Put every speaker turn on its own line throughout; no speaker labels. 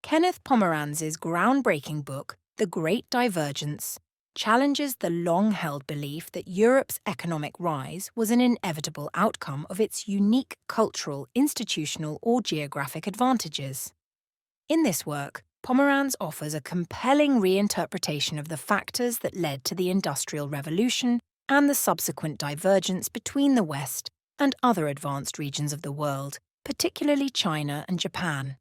Kenneth Pomeranz's groundbreaking book, The Great Divergence, challenges the long-held belief that Europe's economic rise was an inevitable outcome of its unique cultural, institutional, or geographic advantages. In this work, Pomeranz offers a compelling reinterpretation of the factors that led to the Industrial Revolution and the subsequent divergence between the West and other advanced regions of the world, particularly China and Japan.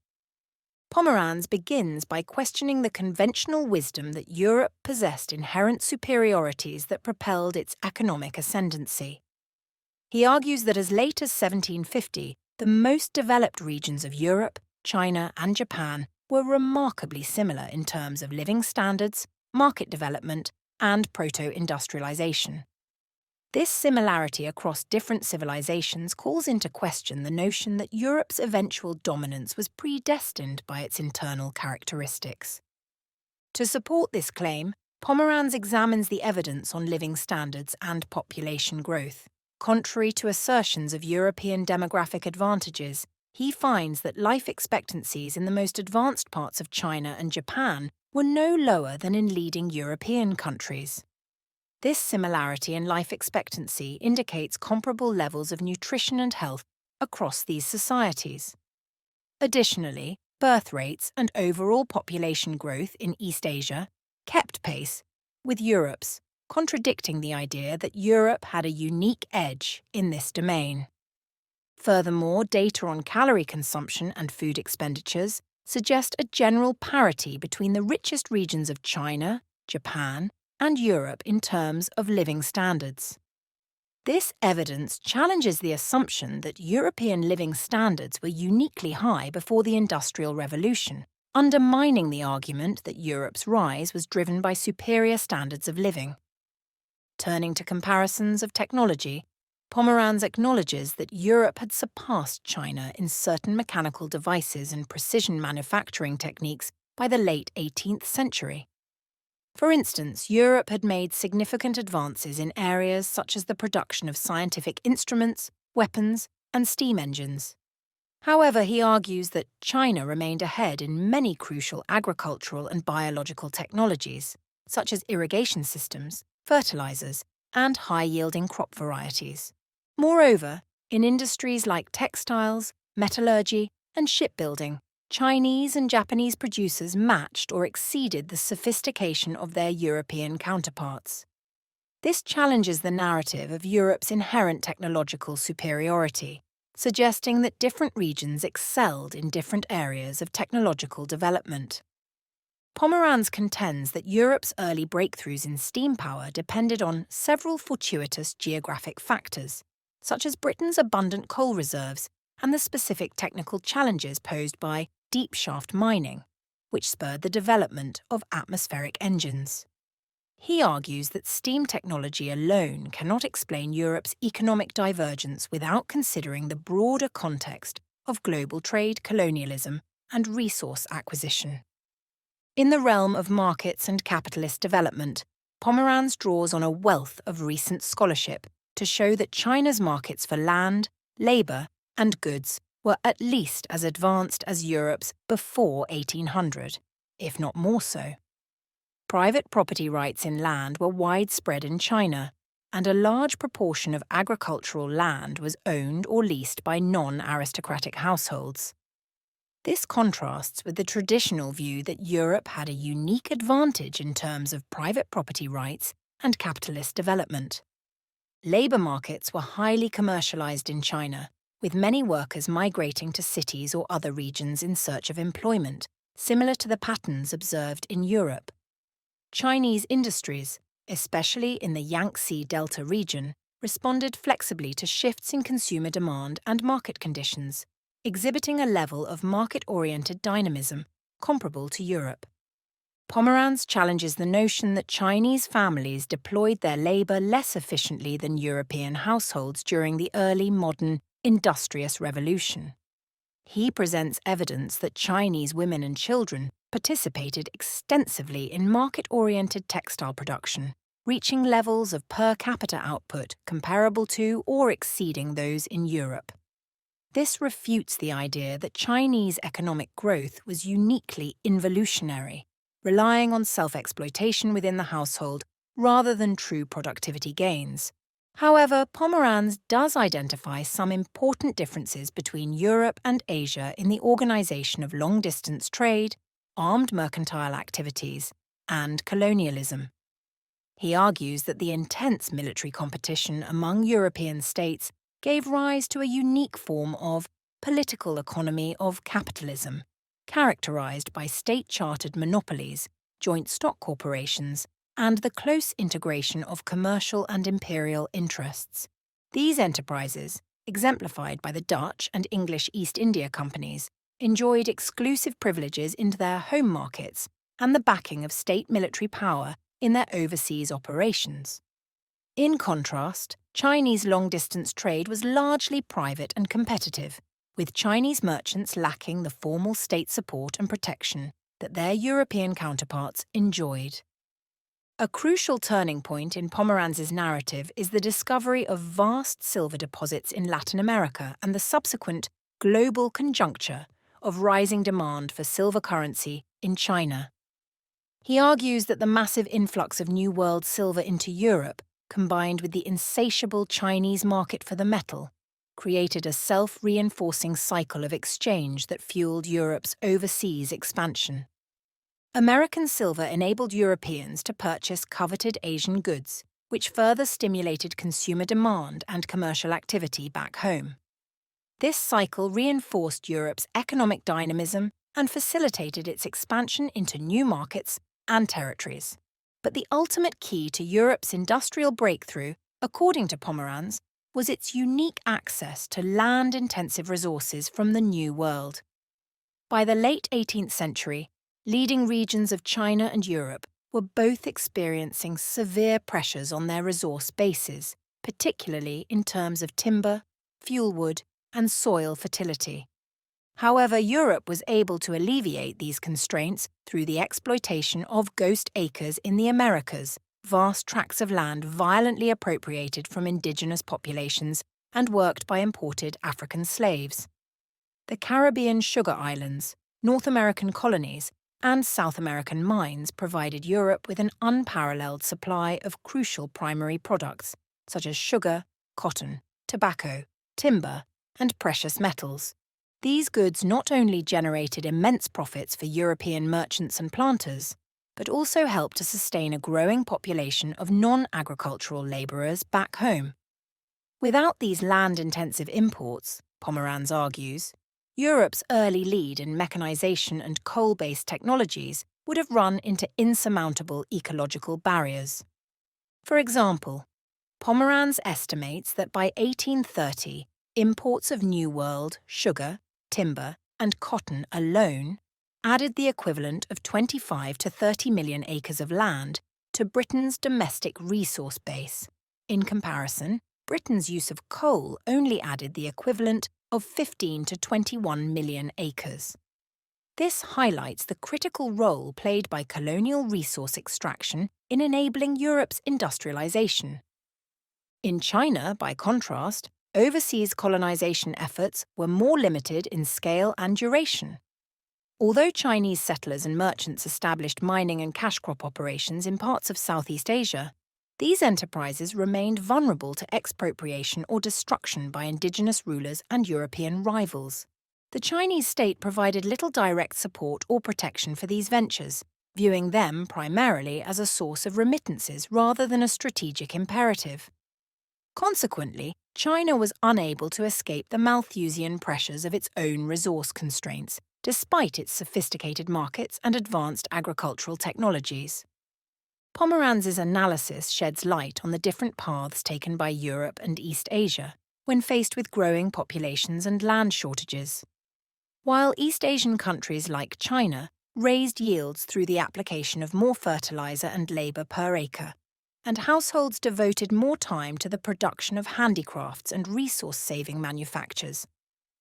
Pomeranz begins by questioning the conventional wisdom that Europe possessed inherent superiorities that propelled its economic ascendancy. He argues that as late as 1750, the most developed regions of Europe, China, and Japan were remarkably similar in terms of living standards, market development, and proto-industrialization. This similarity across different civilizations calls into question the notion that Europe's eventual dominance was predestined by its internal characteristics. To support this claim, Pomeranz examines the evidence on living standards and population growth. Contrary to assertions of European demographic advantages, he finds that life expectancies in the most advanced parts of China and Japan were no lower than in leading European countries. This similarity in life expectancy indicates comparable levels of nutrition and health across these societies. Additionally, birth rates and overall population growth in East Asia kept pace with Europe's, contradicting the idea that Europe had a unique edge in this domain. Furthermore, data on calorie consumption and food expenditures suggest a general parity between the richest regions of China, Japan, and Europe in terms of living standards. This evidence challenges the assumption that European living standards were uniquely high before the Industrial Revolution, undermining the argument that Europe's rise was driven by superior standards of living. Turning to comparisons of technology, Pomeranz acknowledges that Europe had surpassed China in certain mechanical devices and precision manufacturing techniques by the late 18th century. For instance, Europe had made significant advances in areas such as the production of scientific instruments, weapons, and steam engines. However, he argues that China remained ahead in many crucial agricultural and biological technologies, such as irrigation systems, fertilizers, and high-yielding crop varieties. Moreover, in industries like textiles, metallurgy, and shipbuilding, Chinese and Japanese producers matched or exceeded the sophistication of their European counterparts. This challenges the narrative of Europe's inherent technological superiority, suggesting that different regions excelled in different areas of technological development. Pomeranz contends that Europe's early breakthroughs in steam power depended on several fortuitous geographic factors, such as Britain's abundant coal reserves and the specific technical challenges posed by deep shaft mining, which spurred the development of atmospheric engines. He argues that steam technology alone cannot explain Europe's economic divergence without considering the broader context of global trade, colonialism, and resource acquisition. In the realm of markets and capitalist development, Pomeranz draws on a wealth of recent scholarship to show that China's markets for land, labour, and goods were at least as advanced as Europe's before 1800, if not more so. Private property rights in land were widespread in China, and a large proportion of agricultural land was owned or leased by non-aristocratic households. This contrasts with the traditional view that Europe had a unique advantage in terms of private property rights and capitalist development. Labour markets were highly commercialized in China, with many workers migrating to cities or other regions in search of employment, similar to the patterns observed in Europe. Chinese industries, especially in the Yangtze Delta region, responded flexibly to shifts in consumer demand and market conditions, exhibiting a level of market-oriented dynamism comparable to Europe. Pomeranz challenges the notion that Chinese families deployed their labour less efficiently than European households during the early modern industrious revolution. He presents evidence that Chinese women and children participated extensively in market-oriented textile production, reaching levels of per capita output comparable to or exceeding those in Europe. This refutes the idea that Chinese economic growth was uniquely involutionary, relying on self-exploitation within the household rather than true productivity gains. However, Pomeranz does identify some important differences between Europe and Asia in the organization of long-distance trade, armed mercantile activities, and colonialism. He argues that the intense military competition among European states gave rise to a unique form of political economy of capitalism, characterized by state-chartered monopolies, joint stock corporations, and the close integration of commercial and imperial interests. These enterprises, exemplified by the Dutch and English East India companies, enjoyed exclusive privileges into their home markets and the backing of state military power in their overseas operations. In contrast, Chinese long-distance trade was largely private and competitive, with Chinese merchants lacking the formal state support and protection that their European counterparts enjoyed. A crucial turning point in Pomeranz's narrative is the discovery of vast silver deposits in Latin America and the subsequent global conjuncture of rising demand for silver currency in China. He argues that the massive influx of New World silver into Europe, combined with the insatiable Chinese market for the metal, created a self-reinforcing cycle of exchange that fueled Europe's overseas expansion. American silver enabled Europeans to purchase coveted Asian goods, which further stimulated consumer demand and commercial activity back home. This cycle reinforced Europe's economic dynamism and facilitated its expansion into new markets and territories. But the ultimate key to Europe's industrial breakthrough, according to Pomeranz, was its unique access to land-intensive resources from the New World. By the late 18th century, leading regions of China and Europe were both experiencing severe pressures on their resource bases, particularly in terms of timber, fuel wood, and soil fertility. However, Europe was able to alleviate these constraints through the exploitation of ghost acres in the Americas, vast tracts of land violently appropriated from indigenous populations and worked by imported African slaves. The Caribbean sugar islands, North American colonies, and South American mines provided Europe with an unparalleled supply of crucial primary products, such as sugar, cotton, tobacco, timber, and precious metals. These goods not only generated immense profits for European merchants and planters, but also helped to sustain a growing population of non-agricultural labourers back home. Without these land-intensive imports, Pomeranz argues, Europe's early lead in mechanization and coal-based technologies would have run into insurmountable ecological barriers. For example, Pomeranz estimates that by 1830, imports of New World sugar, timber, and cotton alone added the equivalent of 25 to 30 million acres of land to Britain's domestic resource base. In comparison, Britain's use of coal only added the equivalent of 15 to 21 million acres. This highlights the critical role played by colonial resource extraction in enabling Europe's industrialization. In China, by contrast, overseas colonization efforts were more limited in scale and duration. Although Chinese settlers and merchants established mining and cash crop operations in parts of Southeast Asia, these enterprises remained vulnerable to expropriation or destruction by indigenous rulers and European rivals. The Chinese state provided little direct support or protection for these ventures, viewing them primarily as a source of remittances rather than a strategic imperative. Consequently, China was unable to escape the Malthusian pressures of its own resource constraints, despite its sophisticated markets and advanced agricultural technologies. Pomeranz's analysis sheds light on the different paths taken by Europe and East Asia when faced with growing populations and land shortages. While East Asian countries like China raised yields through the application of more fertilizer and labor per acre, and households devoted more time to the production of handicrafts and resource-saving manufactures,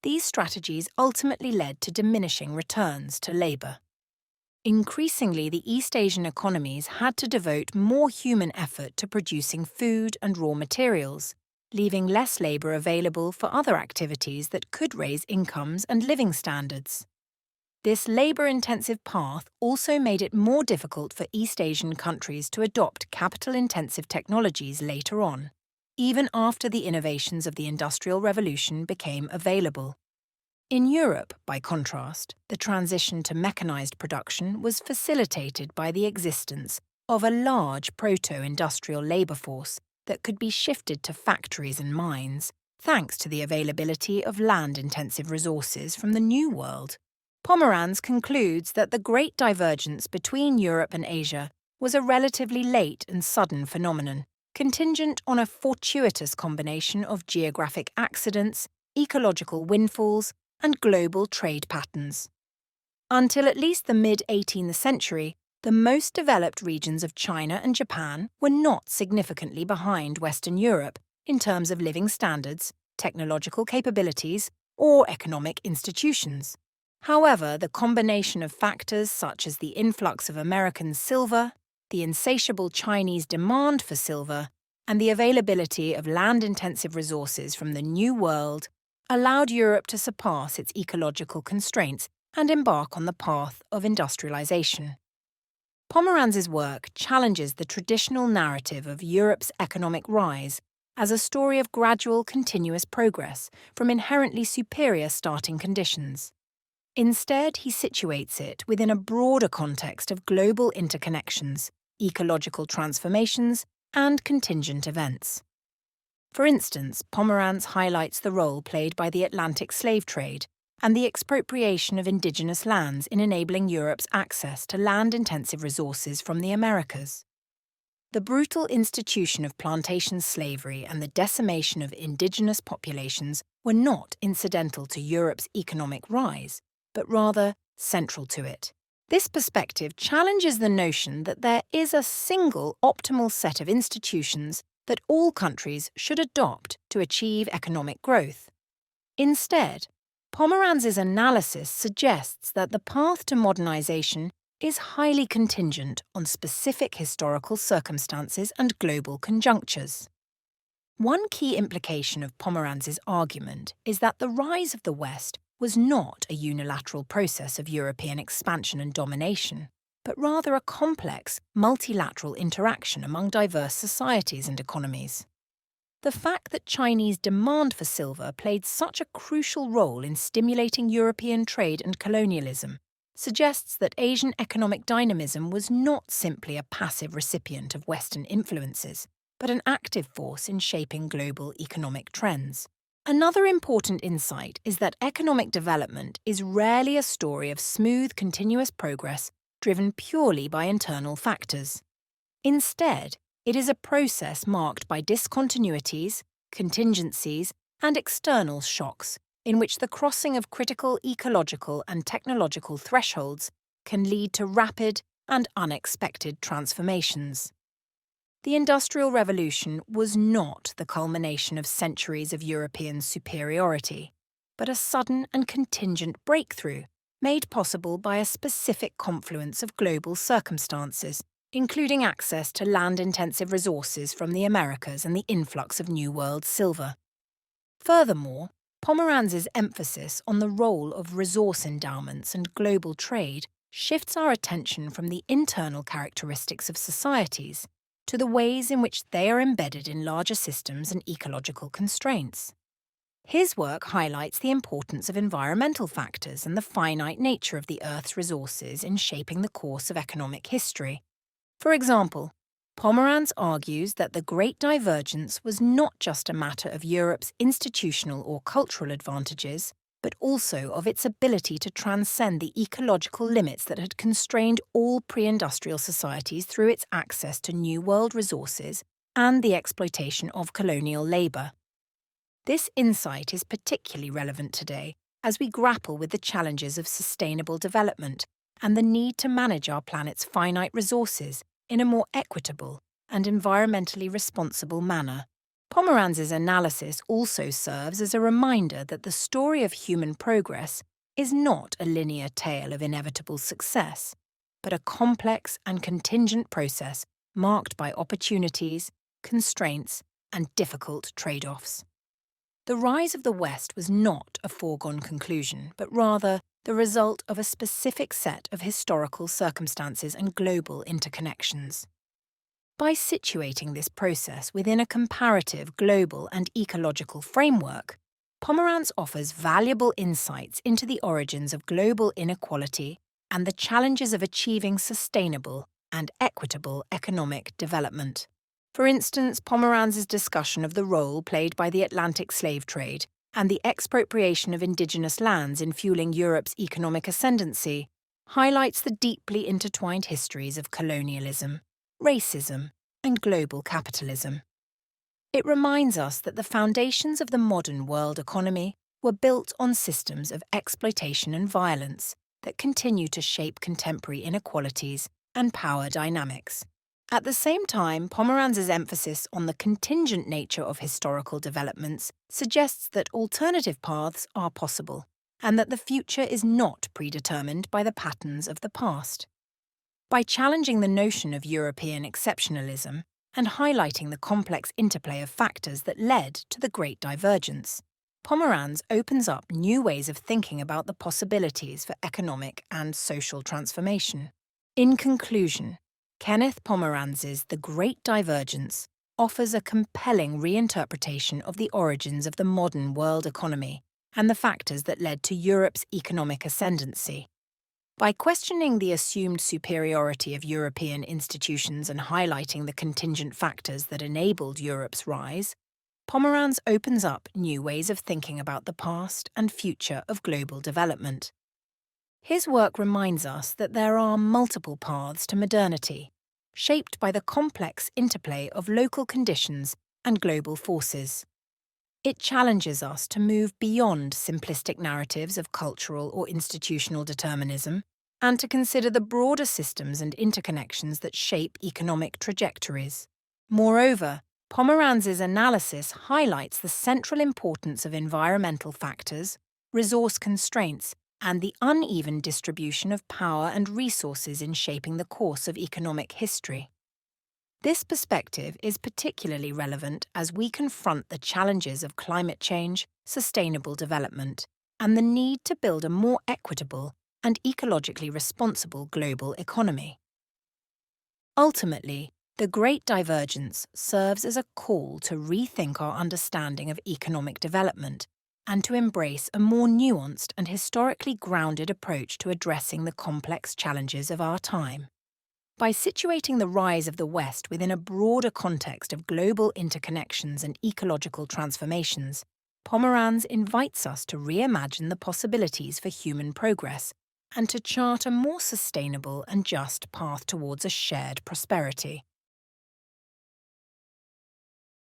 these strategies ultimately led to diminishing returns to labor. Increasingly, the East Asian economies had to devote more human effort to producing food and raw materials, leaving less labour available for other activities that could raise incomes and living standards. This labour-intensive path also made it more difficult for East Asian countries to adopt capital-intensive technologies later on, even after the innovations of the Industrial Revolution became available. In Europe, by contrast, the transition to mechanised production was facilitated by the existence of a large proto-industrial labour force that could be shifted to factories and mines, thanks to the availability of land-intensive resources from the New World. Pomeranz concludes that the Great Divergence between Europe and Asia was a relatively late and sudden phenomenon, contingent on a fortuitous combination of geographic accidents, ecological windfalls, and global trade patterns. Until at least the mid-18th century, the most developed regions of China and Japan were not significantly behind Western Europe in terms of living standards, technological capabilities, or economic institutions. However, the combination of factors such as the influx of American silver, the insatiable Chinese demand for silver, and the availability of land-intensive resources from the New World allowed Europe to surpass its ecological constraints and embark on the path of industrialization. Pomeranz's work challenges the traditional narrative of Europe's economic rise as a story of gradual, continuous progress from inherently superior starting conditions. Instead, he situates it within a broader context of global interconnections, ecological transformations, and contingent events. For instance, Pomeranz highlights the role played by the Atlantic slave trade and the expropriation of indigenous lands in enabling Europe's access to land-intensive resources from the Americas. The brutal institution of plantation slavery and the decimation of indigenous populations were not incidental to Europe's economic rise, but rather central to it. This perspective challenges the notion that there is a single optimal set of institutions that all countries should adopt to achieve economic growth. Instead, Pomeranz's analysis suggests that the path to modernization is highly contingent on specific historical circumstances and global conjunctures. One key implication of Pomeranz's argument is that the rise of the West was not a unilateral process of European expansion and domination, but rather a complex, multilateral interaction among diverse societies and economies. The fact that Chinese demand for silver played such a crucial role in stimulating European trade and colonialism suggests that Asian economic dynamism was not simply a passive recipient of Western influences, but an active force in shaping global economic trends. Another important insight is that economic development is rarely a story of smooth, continuous progress driven purely by internal factors. Instead, it is a process marked by discontinuities, contingencies, and external shocks, in which the crossing of critical ecological and technological thresholds can lead to rapid and unexpected transformations. The Industrial Revolution was not the culmination of centuries of European superiority, but a sudden and contingent breakthrough made possible by a specific confluence of global circumstances, including access to land-intensive resources from the Americas and the influx of New World silver. Furthermore, Pomeranz's emphasis on the role of resource endowments and global trade shifts our attention from the internal characteristics of societies to the ways in which they are embedded in larger systems and ecological constraints. His work highlights the importance of environmental factors and the finite nature of the Earth's resources in shaping the course of economic history. For example, Pomeranz argues that the Great Divergence was not just a matter of Europe's institutional or cultural advantages, but also of its ability to transcend the ecological limits that had constrained all pre-industrial societies through its access to New World resources and the exploitation of colonial labour. This insight is particularly relevant today as we grapple with the challenges of sustainable development and the need to manage our planet's finite resources in a more equitable and environmentally responsible manner. Pomeranz's analysis also serves as a reminder that the story of human progress is not a linear tale of inevitable success, but a complex and contingent process marked by opportunities, constraints, and difficult trade-offs. The rise of the West was not a foregone conclusion, but rather the result of a specific set of historical circumstances and global interconnections. By situating this process within a comparative global and ecological framework, Pomeranz offers valuable insights into the origins of global inequality and the challenges of achieving sustainable and equitable economic development. For instance, Pomeranz's discussion of the role played by the Atlantic slave trade and the expropriation of indigenous lands in fueling Europe's economic ascendancy highlights the deeply intertwined histories of colonialism, racism, and global capitalism. It reminds us that the foundations of the modern world economy were built on systems of exploitation and violence that continue to shape contemporary inequalities and power dynamics. At the same time, Pomeranz's emphasis on the contingent nature of historical developments suggests that alternative paths are possible, and that the future is not predetermined by the patterns of the past. By challenging the notion of European exceptionalism and highlighting the complex interplay of factors that led to the Great Divergence, Pomeranz opens up new ways of thinking about the possibilities for economic and social transformation. In conclusion, Kenneth Pomeranz's The Great Divergence offers a compelling reinterpretation of the origins of the modern world economy and the factors that led to Europe's economic ascendancy. By questioning the assumed superiority of European institutions and highlighting the contingent factors that enabled Europe's rise, Pomeranz opens up new ways of thinking about the past and future of global development. His work reminds us that there are multiple paths to modernity, shaped by the complex interplay of local conditions and global forces. It challenges us to move beyond simplistic narratives of cultural or institutional determinism and to consider the broader systems and interconnections that shape economic trajectories. Moreover, Pomeranz's analysis highlights the central importance of environmental factors, resource constraints, and the uneven distribution of power and resources in shaping the course of economic history. This perspective is particularly relevant as we confront the challenges of climate change, sustainable development, and the need to build a more equitable and ecologically responsible global economy. Ultimately, the Great Divergence serves as a call to rethink our understanding of economic development and to embrace a more nuanced and historically grounded approach to addressing the complex challenges of our time. By situating the rise of the West within a broader context of global interconnections and ecological transformations, Pomeranz invites us to reimagine the possibilities for human progress and to chart a more sustainable and just path towards a shared prosperity.